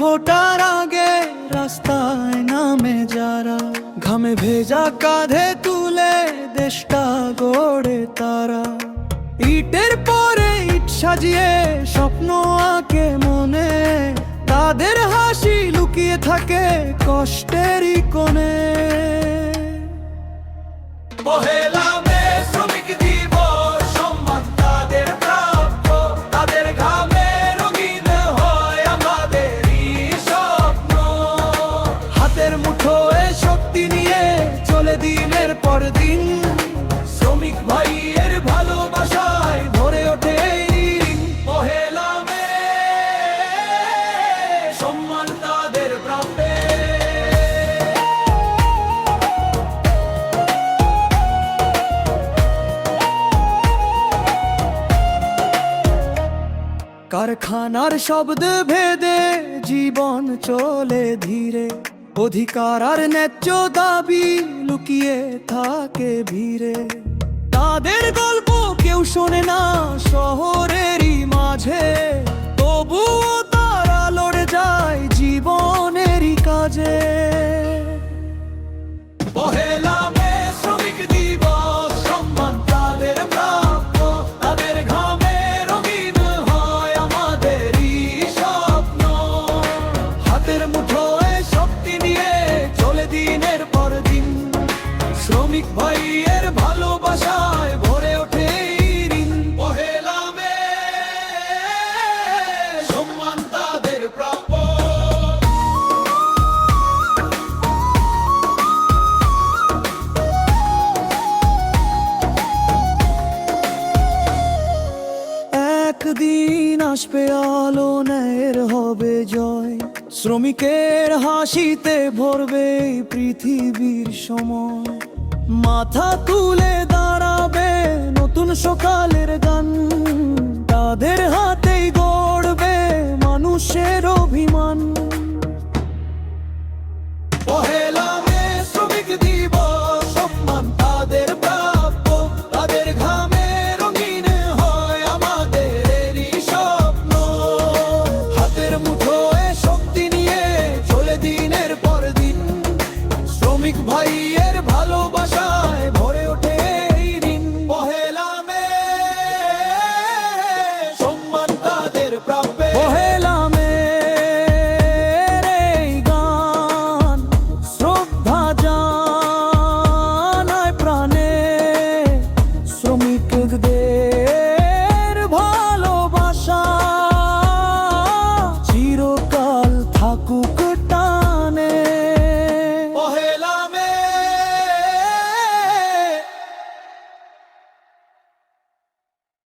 ফোটার আগে রাস্তায় নামে যারা, ঘামে ভেজা কাঁধে তুলে দেশটা গড়ে তারা। ইটের পরে ইট সাজিয়ে স্বপ্ন আঁকে মনে, তাদের হাসি লুকিয়ে থাকে কষ্টেরই কোণে। পহেলা মে শ্রমিক দিবস, সম্মান তাদের প্রাপ্য, তাদের ঘামে রঙিন হয় আমাদেরই স্বপ্ন। হাতের মুঠোয় শক্তি নিয়ে চলে দিনের পর দিন, শ্রমিক ভাইয়ের ভালোবাসায় ভরে ওঠে এই ঋণ। পহেলা মে সম্মান তাদের প্রাপ্য। কারখানার শব্দ ভেদে জীবন চলে ধীরে, অধিকার আর ন্যায্য দাবি লুকিয়ে থাকে ভিড়ে। তাদের গল্প কেউ শোনে না শহরেরই মাঝে, তবুও তারা লড়ে যায় জীবনেরই কাজে। পহেলা মে শ্রমিক দিবস, সম্মান তাদের প্রাপ্য, তাদের ঘামে রঙিন হয় আমাদেরই স্বপ্ন। হাতের মুঠোয় শক্তি নিয়ে চলে দিনের পর দিন, শ্রমিক ভাইয়ের ভালোবাসায় ভরে ওঠে এই ঋণ। পহেলা মে সম্মান তাদের প্রাপ্য। একদিন আসবে আলো, ন্যায়ের হবে জয়, শ্রমিকের হাসিতে ভরবে এই পৃথিবীর সময়। মাথা তুলে দাঁড়াবে নতুন সকালের গান, তাদের হাতেই গড়বে মানুষের অভিমান। পহেলা মে শ্রমিক দিবস, সম্মান তাদের প্রাপ্য, তাদের ঘামে রঙিন হয় আমাদেরই স্বপ্ন। হাতের মুঠোয় শক্তি নিয়ে চলে দিনের পর দিন, শ্রমিক ভাইয়ের ভালোবাসায় ভরে ওঠে এই ঋণ। পহেলা মে সম্মান তাদের প্রাপ্য। পহেলা মে এই গান শ্রদ্ধা জানায় প্রাণে শ্রমিকদের।